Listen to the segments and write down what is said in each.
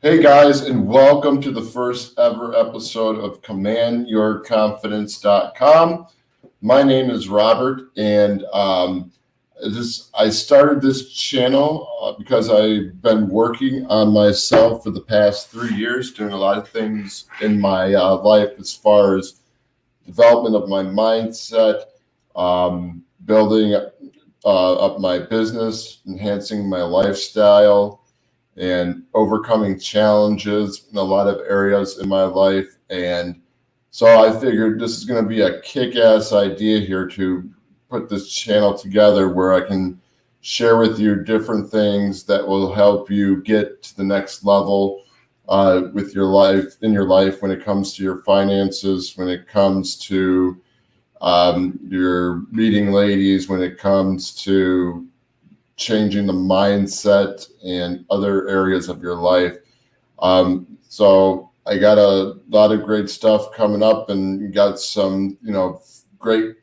Hey guys, and welcome to the first ever episode of CommandYourConfidence.com. My name is Robert, and I started this channel because I've been working on myself for the past 3 years, doing a lot of things in my life as far as development of my mindset, building up my business, enhancing my lifestyle, and overcoming challenges in a lot of areas in my life. And so I figured this is going to be a kick-ass idea here to put this channel together where I can share with you different things that will help you get to the next level with your life, when it comes to your finances, when it comes to your meeting ladies, when it comes to changing the mindset and other areas of your life. So I got a lot of great stuff coming up, and got some, great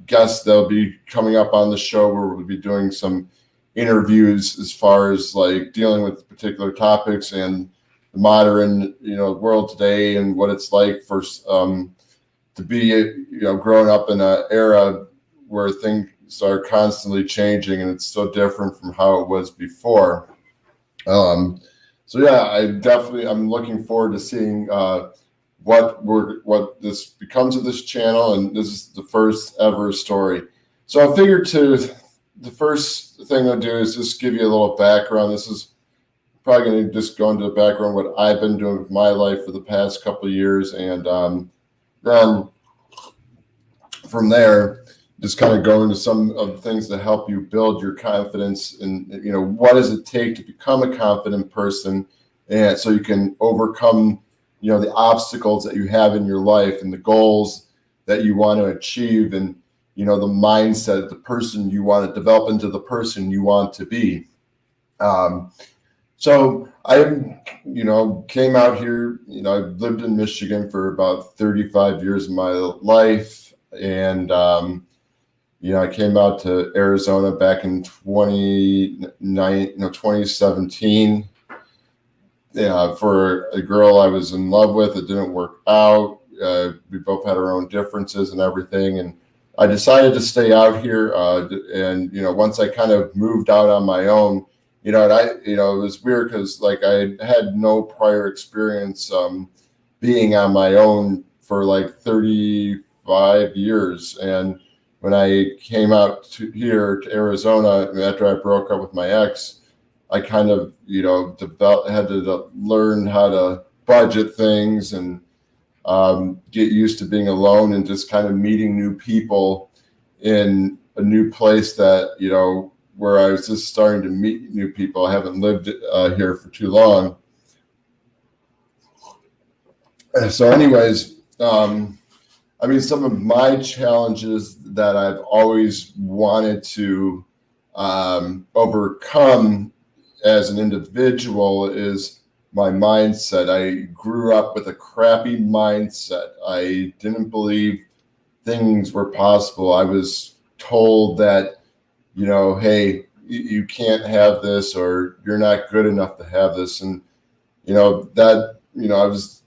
guests that'll be coming up on the show where we'll be doing some interviews as far as like dealing with particular topics and the modern, world today, and what it's like for to be, growing up in an era where things are constantly changing and it's so different from how it was before. So yeah, I'm looking forward to seeing what this becomes of this channel, and this is the first ever story. So I figured the first thing I'll do is just give you a little background. This is probably going to just go into the background what I've been doing with my life for the past couple of years, and then from there, just kind of go into some of the things that help you build your confidence, and what does it take to become a confident person, and so you can overcome the obstacles that you have in your life and the goals that you want to achieve, and the mindset, the person you want to develop into the person you want to be. So I came out here. I've lived in Michigan for about 35 years of my life, and I came out to Arizona back in 2017. For a girl I was in love with. It didn't work out. We both had our own differences and everything. And I decided to stay out here. And once I kind of moved out on my own, it was weird because like I had no prior experience being on my own for like 35 years. And when I came out here to Arizona after I broke up with my ex, I kind of, had to learn how to budget things and get used to being alone and just kind of meeting new people in a new place that, where I was just starting to meet new people. I haven't lived here for too long. So anyways, some of my challenges that I've always wanted to overcome as an individual is my mindset. I grew up with a crappy mindset. I didn't believe things were possible. I was told that, hey, you can't have this, or you're not good enough to have this. And, I was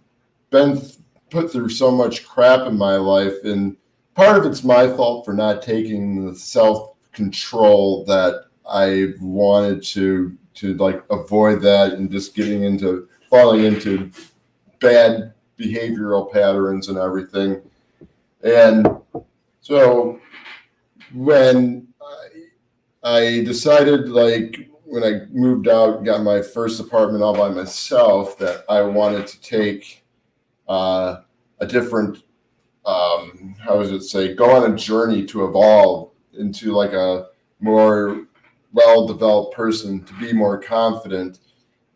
been put through so much crap in my life, and part of it's my fault for not taking the self-control that I wanted to like avoid that, and just falling into bad behavioral patterns and everything. And so when I decided, like when I moved out and got my first apartment all by myself, that I wanted to take a different, go on a journey to evolve into like a more well-developed person, to be more confident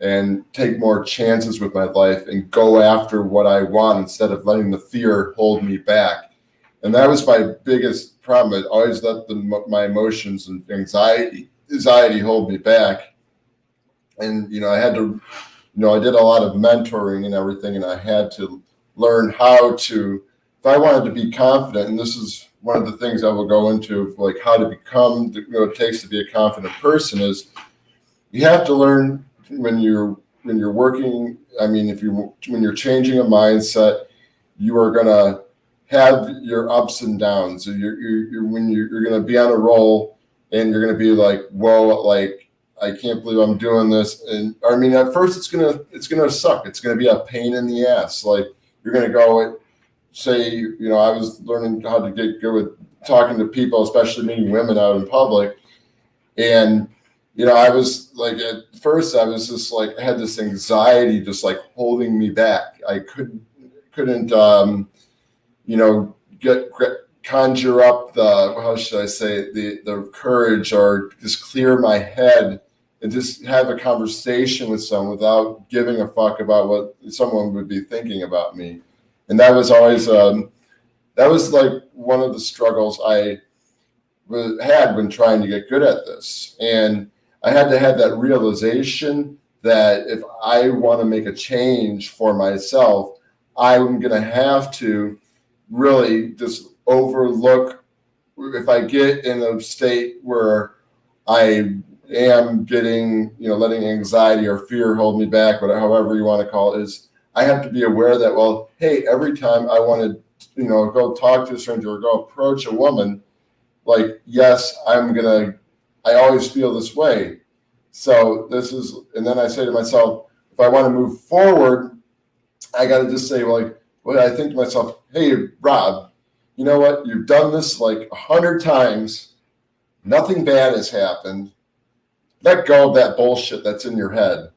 and take more chances with my life and go after what I want instead of letting the fear hold me back. And that was my biggest problem. I always let my emotions and anxiety hold me back. And, I had to, I did a lot of mentoring and everything, and I had to learn how to, if I wanted to be confident, and this is one of the things I will go into, like how to become, what it takes to be a confident person, is you have to learn when you're you're working, I mean, when you're changing a mindset, you are gonna have your ups and downs. So you're gonna be on a roll, and you're gonna be like, whoa, like I can't believe I'm doing this. And I mean, at first it's gonna suck. It's gonna be a pain in the ass. Like you're gonna go say, I was learning how to get good with talking to people, especially meeting women out in public. And, I was like, at first I was just like, I had this anxiety just like holding me back. I couldn't, get conjure up how should I say, the courage, or just clear my head and just have a conversation with someone without giving a fuck about what someone would be thinking about me. And that was always, that was like one of the struggles I had when trying to get good at this. And I had to have that realization that if I want to make a change for myself, I'm going to have to really just overlook, if I get in a state where I am getting, letting anxiety or fear hold me back, whatever, however you want to call it, is I have to be aware that, well, hey, every time I want to, go talk to a stranger or go approach a woman, like, yes, I always feel this way. So and then I say to myself, if I want to move forward, I got to just say, like, well, I think to myself, hey, Rob, you know what? You've done this like 100 times. Nothing bad has happened. Let go of that bullshit that's in your head.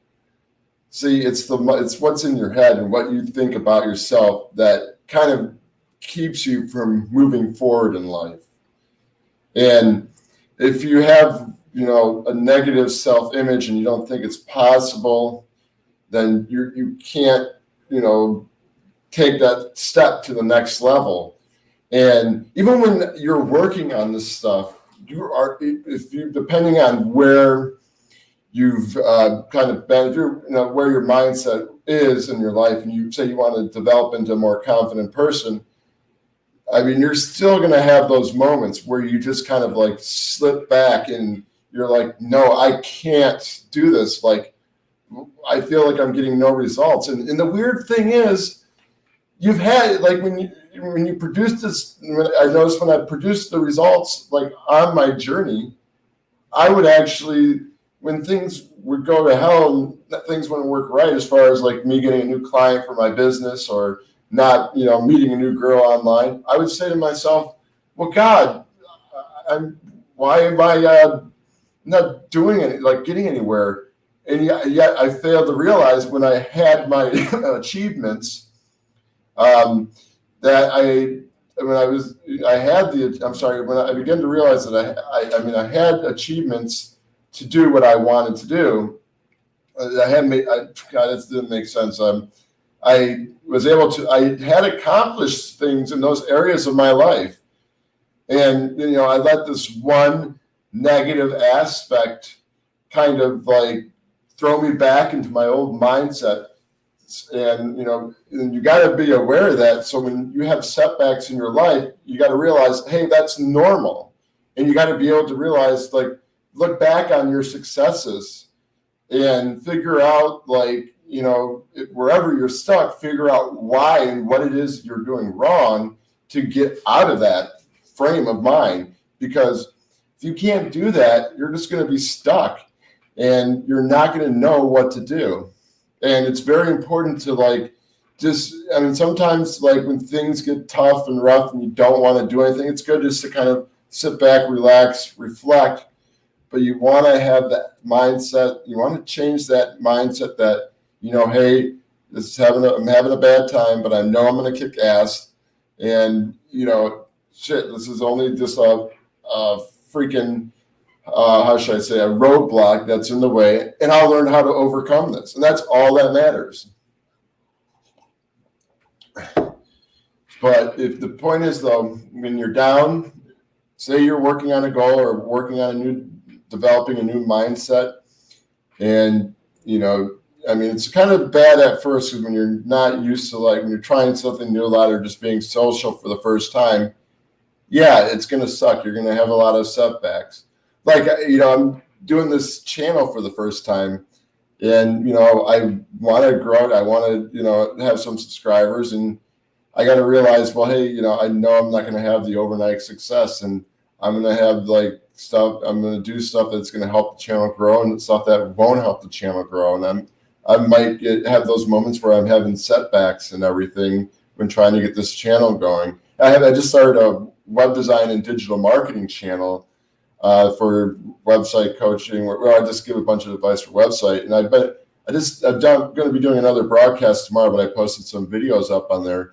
See, it's what's in your head and what you think about yourself that kind of keeps you from moving forward in life. And if you have, a negative self-image and you don't think it's possible, then you can't, take that step to the next level. And even when you're working on this stuff, depending on where you've kind of been through, where your mindset is in your life, and you say you want to develop into a more confident person, I mean, you're still going to have those moments where you just kind of like slip back and you're like, no, I can't do this. Like, I feel like I'm getting no results. And the weird thing is, you've had, like, when you produce this, I noticed when I produced the results, like on my journey, I would actually, when things would go to hell and things wouldn't work right, as far as like me getting a new client for my business or not, meeting a new girl online, I would say to myself, well, God, why am I not doing it, like getting anywhere? And yet I failed to realize when I had my achievements, that when I began to realize that I had achievements to do what I wanted to do. God, this didn't make sense. I had accomplished things in those areas of my life. And, I let this one negative aspect kind of like throw me back into my old mindset. And, and you got to be aware of that. So when you have setbacks in your life, you got to realize, hey, that's normal. And you got to be able to realize, like, look back on your successes and figure out, like, wherever you're stuck, figure out why and what it is you're doing wrong to get out of that frame of mind. Because if you can't do that, you're just going to be stuck and you're not going to know what to do. And it's very important to sometimes like when things get tough and rough and you don't want to do anything, it's good just to kind of sit back, relax, reflect. But you want to have that mindset. You want to change that mindset that, hey, I'm having a bad time, but I know I'm going to kick ass. And, this is only just a freaking, how should I say, a roadblock that's in the way, and I'll learn how to overcome this. And that's all that matters. But if the point is, though, when you're down, say you're working on a goal or working on developing a new mindset, and, it's kind of bad at first because when you're not used to, like, when you're trying something new a lot or just being social for the first time, yeah, it's going to suck. You're going to have a lot of setbacks. Like, I'm doing this channel for the first time, And, I want to grow it. I want to, have some subscribers, and I got to realize, well, hey, I know I'm not going to have the overnight success, and I'm going to have I'm going to do stuff that's going to help the channel grow and stuff that won't help the channel grow. And I might have those moments where I'm having setbacks and everything when trying to get this channel going. I just started a web design and digital marketing channel for website coaching, where I just give a bunch of advice for website. And I'm going to be doing another broadcast tomorrow, but I posted some videos up on there.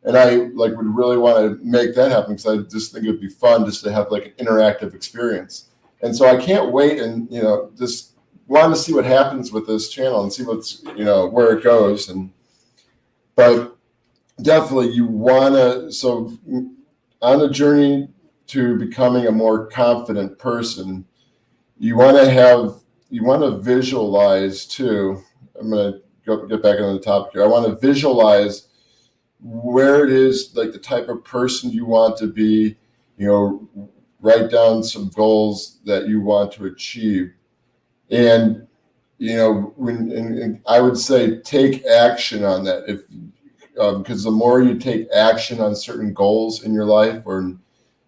And I would really want to make that happen, because I just think it would be fun just to have an interactive experience. And so I can't wait, and just want to see what happens with this channel and see what's where it goes. But definitely you want to. So on the journey to becoming a more confident person, you want to visualize too. I'm going to get back on the topic here. I want to visualize where it is, the type of person you want to be, write down some goals that you want to achieve. And, and I would say take action on that. Because the more you take action on certain goals in your life, or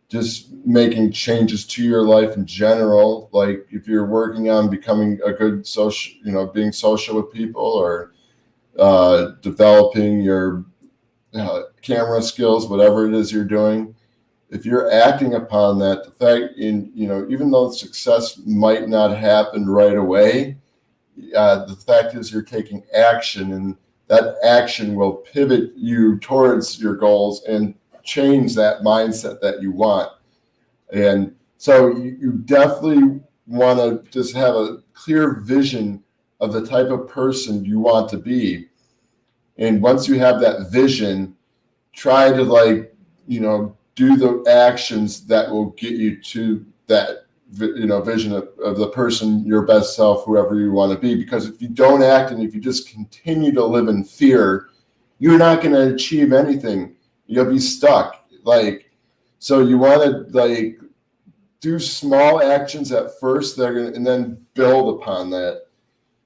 just making changes to your life in general, like if you're working on becoming a good social, being social with people, or developing your camera skills, whatever it is you're doing, if you're acting upon that, the fact even though success might not happen right away, the fact is you're taking action, and that action will pivot you towards your goals and change that mindset that you want. And so you definitely want to just have a clear vision of the type of person you want to be. And once you have that vision, try to do the actions that will get you to that vision of the person, your best self, whoever you want to be. Because if you don't act, and if you just continue to live in fear, you're not going to achieve anything. You'll be stuck. So you want to do small actions at first, and then build upon that.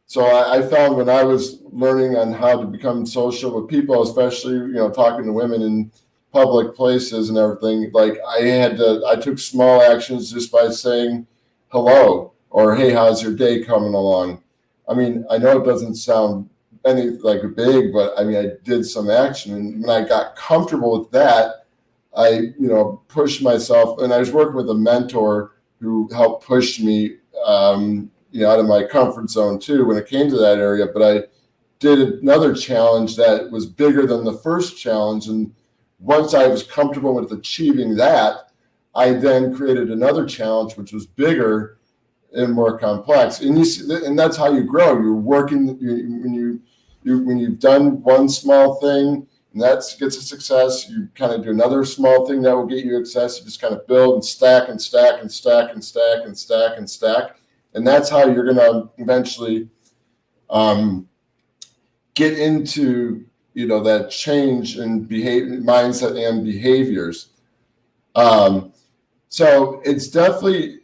So I found when I was learning on how to become social with people, especially, talking to women in public places and everything, I took small actions just by saying hello, or, hey, how's your day coming along? I mean, I know it doesn't sound big, but I mean, I did some action. And when I got comfortable with that, I, pushed myself, and I was working with a mentor who helped push me, out of my comfort zone too, when it came to that area. But I did another challenge that was bigger than the first challenge. And once I was comfortable with achieving that, I then created another challenge, which was bigger and more complex. And you see, and that's how you grow. You're working when you've done one small thing, and that gets a success. You kind of do another small thing that will get you success. You just kind of build and stack and stack and stack and stack and stack and stack. And that's how you're going to eventually get into, that change in mindset and behaviors. So it's definitely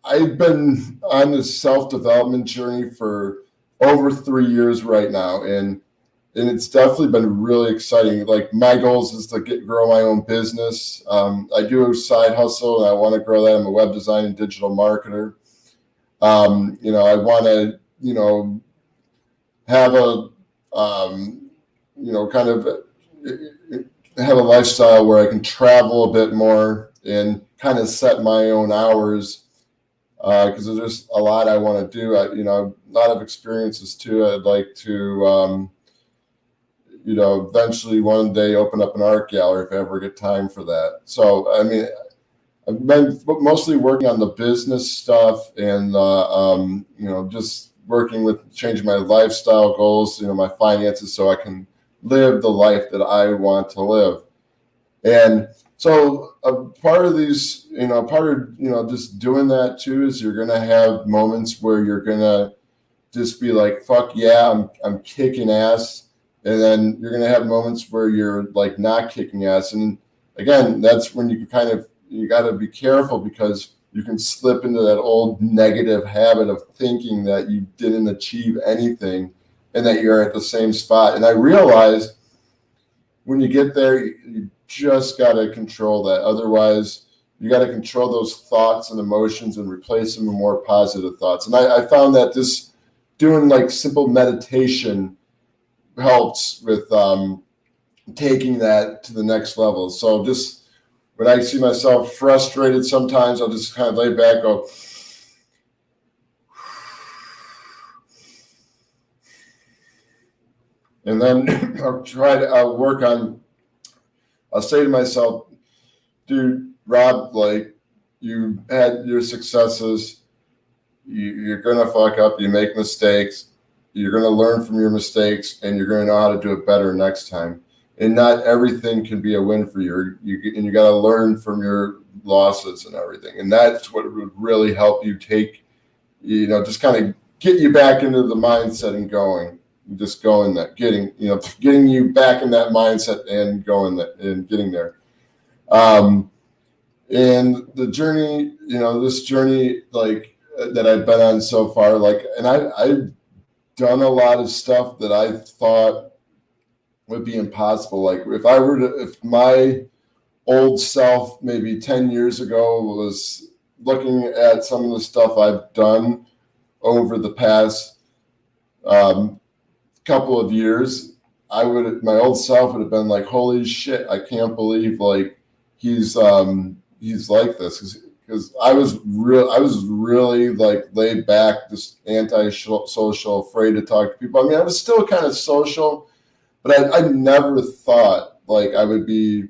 I've been on this self-development journey for over 3 years right now. And it's definitely been really exciting. My goals is to grow my own business. I do a side hustle, and I want to grow that. I'm a web design and digital marketer. I want to, have a, kind of have a lifestyle where I can travel a bit more and kind of set my own hours, because there's just a lot I want to do. A lot of experiences too. I'd like to, eventually one day open up an art gallery if I ever get time for that. So, I mean, I've been mostly working on the business stuff, and just working with changing my lifestyle goals, my finances, so I can live the life that I want to live. And so a part of these, just doing that too, is you're gonna have moments where you're gonna just be like, "Fuck yeah, I'm kicking ass," and then you're gonna have moments where you're not kicking ass. And again, that's when you got to be careful, because you can slip into that old negative habit of thinking that you didn't achieve anything and that you're at the same spot. And I realized when you get there, you just got to control that. Otherwise, you got to control those thoughts and emotions and replace them with more positive thoughts. And I found that this doing like simple meditation helps with taking that to the next level. So just when I see myself frustrated, sometimes I'll just kind of lay back, go, and then I'll work on, I'll say to myself, dude, Rob, like, you had your successes, you're going to fuck up, you make mistakes, you're going to learn from your mistakes, and you're going to know how to do it better next time. And not everything can be a win for you. And you got to learn from your losses and everything. And that's what would really help you take, just kind of get you back into the mindset and going. Just going that, getting you back in that mindset and going that and getting there. And the journey, this journey, like, that I've been on so far, like, and I've done a lot of stuff that I thought would be impossible. Like if my old self maybe 10 years ago was looking at some of the stuff I've done over the past couple of years, my old self would have been like, holy shit, I can't believe like he's like this, because I was really like laid back, just anti-social, afraid to talk to people. I mean, I was still kind of social, but I never thought like I would be,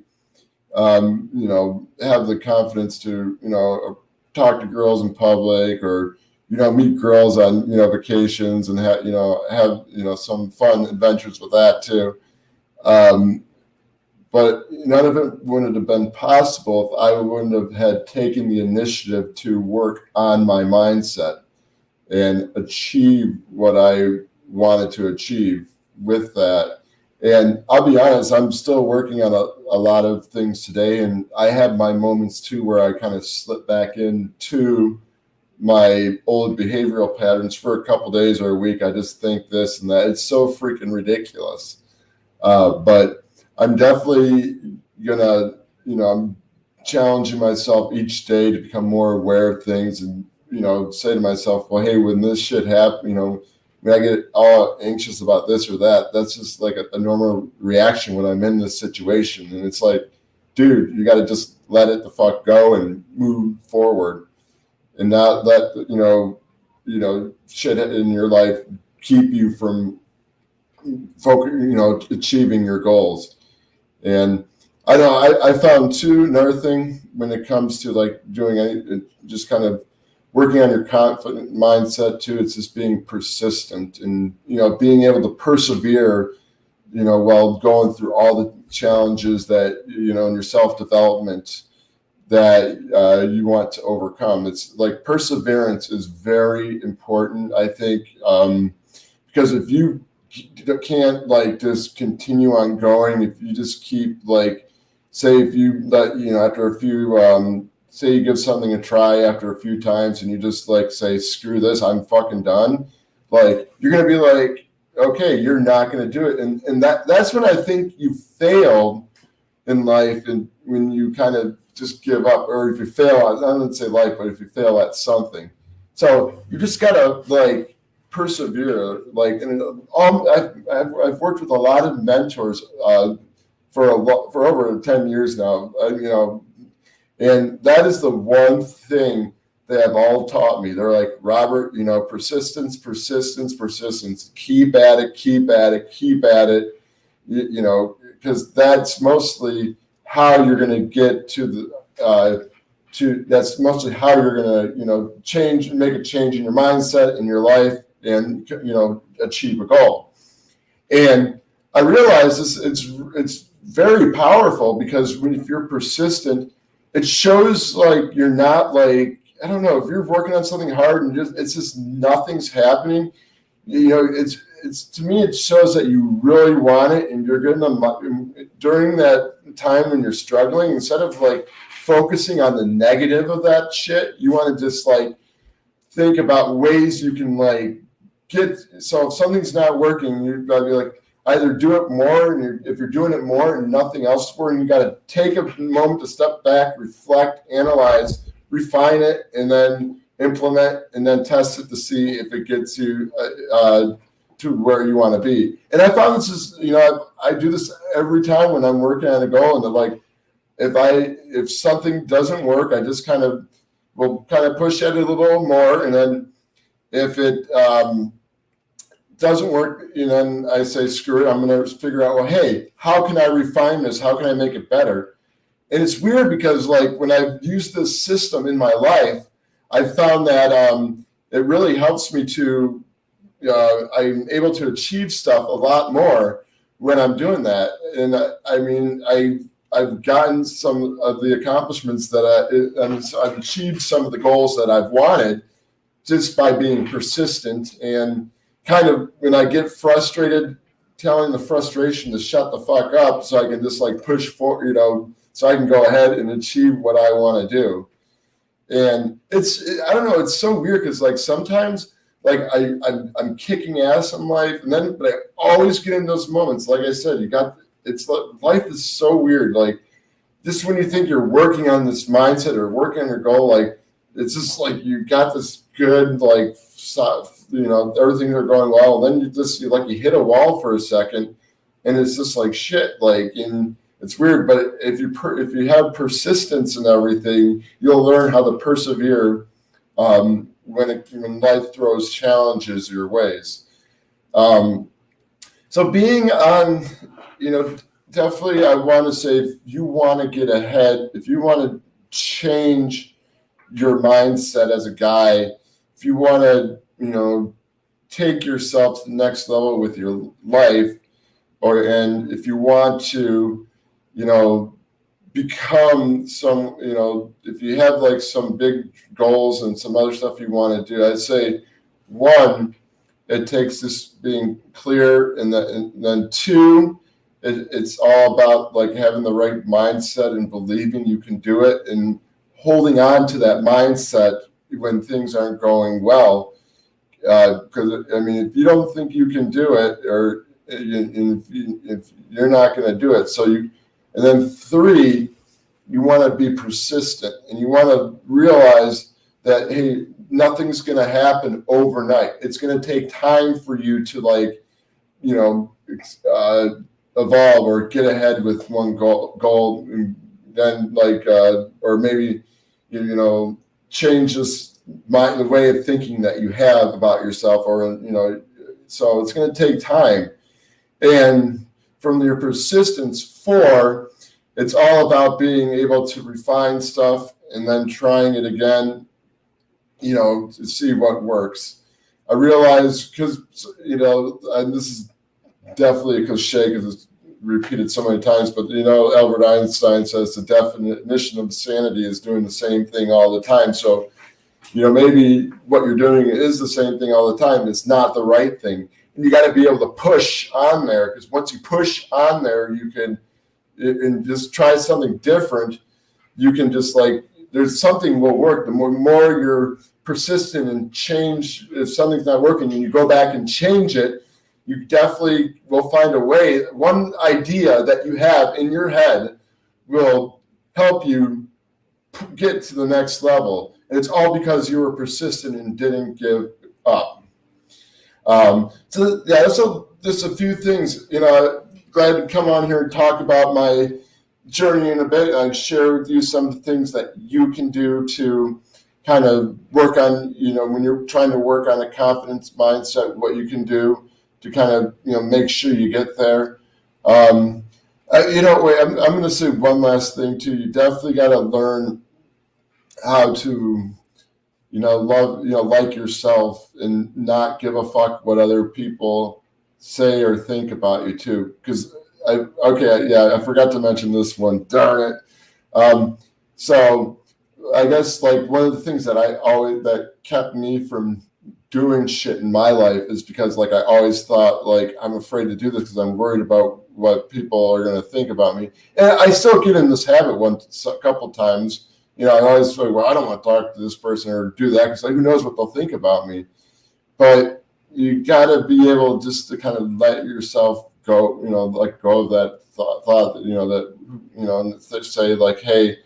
have the confidence to, talk to girls in public or, meet girls on, vacations and have some fun adventures with that too. But none of it wouldn't have been possible if I wouldn't have had taken the initiative to work on my mindset and achieve what I wanted to achieve with that. And I'll be honest, I'm still working on a lot of things today. And I have my moments too where I kind of slip back into my old behavioral patterns for a couple days or a week. I just think this and that. It's so freaking ridiculous. But I'm definitely gonna, I'm challenging myself each day to become more aware of things and, say to myself, well, hey, when this shit happens, when I get all anxious about this or that, that's just like a normal reaction when I'm in this situation. And it's like, dude, you got to just let it the fuck go and move forward and not let, shit in your life keep you from achieving your goals. And I know I found too, another thing when it comes to like doing it, just kind of working on your confident mindset too, it's just being persistent and, being able to persevere, while going through all the challenges that, in your self-development that you want to overcome. It's like perseverance is very important, I think, because if you can't like just continue on going, if you just keep like, say if you let, after a few, say you give something a try after a few times and you just like say, screw this, I'm fucking done. Like you're going to be like, okay, you're not going to do it. And that's when I think you failed in life. And when you kind of just give up, or if you fail, I don't say life, but if you fail at something. So you just got to like persevere. Like, and I've worked with a lot of mentors for over 10 years now, and that is the one thing they have all taught me. They're like, Robert, persistence, keep at it, because that's mostly how you're going to get to that's mostly how you're going to, change and make a change in your mindset, in your life, and, achieve a goal. And I realize it's very powerful because if you're persistent, it shows like you're not like, I don't know, if you're working on something hard and it's just nothing's happening, it's to me, it shows that you really want it and you're getting them during that time when you're struggling, instead of like focusing on the negative of that shit. You want to just like think about ways you can like so if something's not working, you've got to be like, either do it more, and if you're doing it more and nothing else is working, you got to take a moment to step back, reflect, analyze, refine it, and then implement, and then test it to see if it gets you to where you want to be. And I found this is, I do this every time when I'm working on a goal, and like, if something doesn't work, I just will push at it a little more, and then if it doesn't work, then I say, screw it. I'm going to figure out, well, hey, how can I refine this? How can I make it better? And it's weird because like when I've used this system in my life, I found that it really helps me to, I'm able to achieve stuff a lot more when I'm doing that. And I've gotten some of the accomplishments that I've achieved some of the goals that I've wanted just by being persistent, and kind of when I get frustrated, telling the frustration to shut the fuck up so I can just like push forward, so I can go ahead and achieve what I want to do. And I don't know, it's so weird because like sometimes like I'm kicking ass in life, but I always get in those moments. Like I said, life is so weird. Like just when you think you're working on this mindset or working on your goal, like it's just like you got this good like everything are going well, and then you hit a wall for a second, and it's just like shit. Like, and it's weird, but if you have persistence and everything, you'll learn how to persevere when life throws challenges your ways. So being on, definitely, I want to say, if you want to get ahead, if you want to change your mindset as a guy, if you want to, take yourself to the next level with your life, and if you want to, become some, if you have like some big goals and some other stuff you want to do, I'd say, one, it takes this being clear, and then two, it's all about like having the right mindset and believing you can do it, and holding on to that mindset when things aren't going well. Because if you don't think you can do it, or if you're not going to do it, and then three, you want to be persistent, and you want to realize that, hey, nothing's going to happen overnight. It's going to take time for you to evolve or get ahead with one goal, and then or maybe change the way of thinking that you have about yourself, or so it's going to take time. And from your persistence, 4, it's all about being able to refine stuff and then trying it again, to see what works. I realize, because and this is definitely a cliche because it's repeated so many times, but Albert Einstein says the definition of sanity is doing the same thing all the time. So maybe what you're doing is the same thing all the time. It's not the right thing. And you got to be able to push on there, because once you push on there, you can, and just try something different. You can just there's something will work. The more you're persistent and change, if something's not working and you go back and change it, you definitely will find a way. One idea that you have in your head will help you get to the next level. And it's all because you were persistent and didn't give up. So just a few things, glad to come on here and talk about my journey in a bit, and share with you some of the things that you can do to kind of work on, when you're trying to work on a confidence mindset, what you can do to kind of, make sure you get there. I'm going to say one last thing too. You definitely got to learn how to, love, like yourself, and not give a fuck what other people say or think about you too. Because I forgot to mention this one. Darn it. So I guess one of the things that kept me from doing shit in my life is because I always thought I'm afraid to do this because I'm worried about what people are going to think about me. And I still get in this habit a couple times. You know, I always feel like, well, I don't want to talk to this person or do that because like, who knows what they'll think about me. But you got to be able just to kind of let yourself go, you know, let go of that thought that, and say like, hey,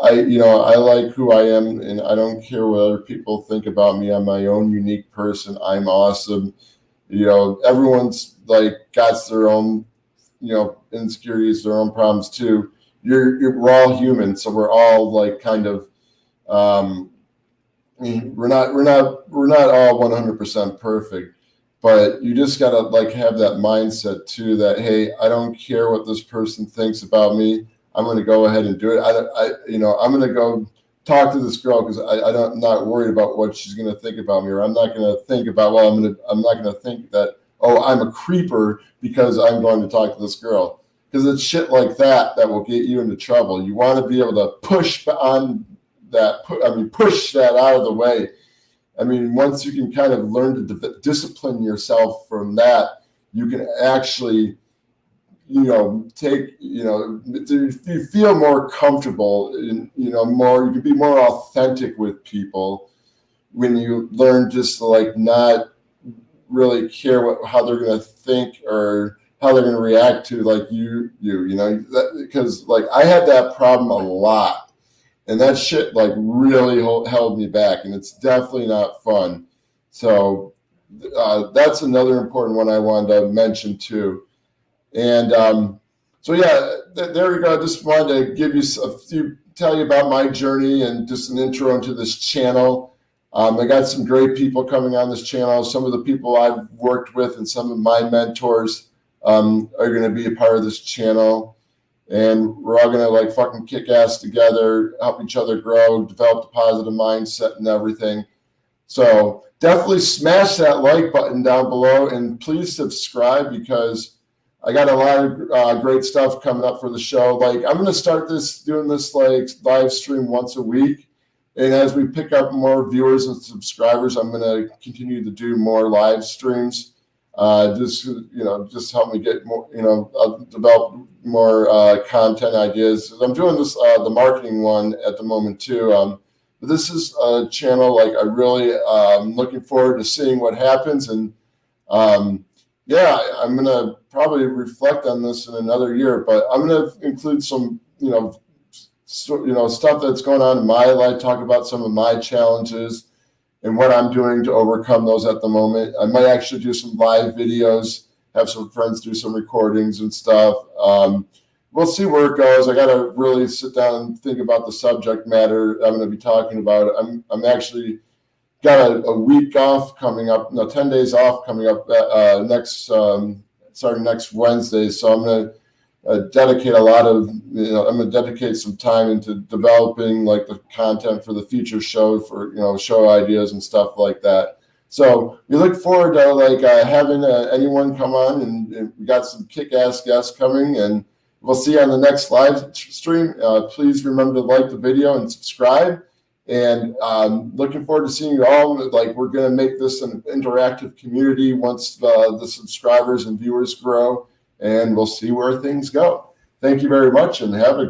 I like who I am and I don't care what other people think about me. I'm my own unique person. I'm awesome. You know, everyone's like got their own, insecurities, their own problems too. We're all human, so we're all like kind of, we're not all 100% perfect, but you just gotta like have that mindset too that, hey, I don't care what this person thinks about me. I'm going to go ahead and do it. I'm going to go talk to this girl because I'm not worried about what she's going to think about me, or I'm not going to think about, I'm not going to think that, oh, I'm a creeper because I'm going to talk to this girl. Because it's shit like that will get you into trouble. You want to be able to push on that, push that out of the way. I mean, once you can kind of learn to discipline yourself from that, you can actually, you feel more comfortable and, you can be more authentic with people when you learn just to like not really care how they're going to think or how they're going to react to like because like I had that problem a lot and that shit like really held me back, and it's definitely not fun. So that's another important one I wanted to mention too. And so yeah, there we go. I just wanted to tell you about my journey and just an intro into this channel. I got some great people coming on this channel. Some of the people I've worked with and some of my mentors are going to be a part of this channel. And we're all going to like fucking kick ass together, help each other grow, develop a positive mindset and everything. So definitely smash that like button down below and please subscribe because I got a lot of great stuff coming up for the show. Like I'm going to start doing this like live stream once a week. And as we pick up more viewers and subscribers, I'm going to continue to do more live streams. Just help me get more, develop more content ideas. I'm doing this, the marketing one at the moment too. But this is a channel like I really am looking forward to seeing what happens. And yeah, I'm going to probably reflect on this in another year, but I'm going to include some, stuff that's going on in my life, talk about some of my challenges and what I'm doing to overcome those at the moment. I might actually do some live videos, have some friends do some recordings and stuff. We'll see where it goes. I got to really sit down and think about the subject matter I'm going to be talking about. I'm actually got a week off coming up, 10 days off coming up starting next Wednesday. So I'm going to dedicate I'm going to dedicate some time into developing like the content for the future show for, show ideas and stuff like that. So we look forward to like having anyone come on and we got some kick-ass guests coming, and we'll see you on the next live stream. Please remember to like the video and subscribe. And looking forward to seeing you all. Like we're going to make this an interactive community once the subscribers and viewers grow, and we'll see where things go. Thank you very much and have a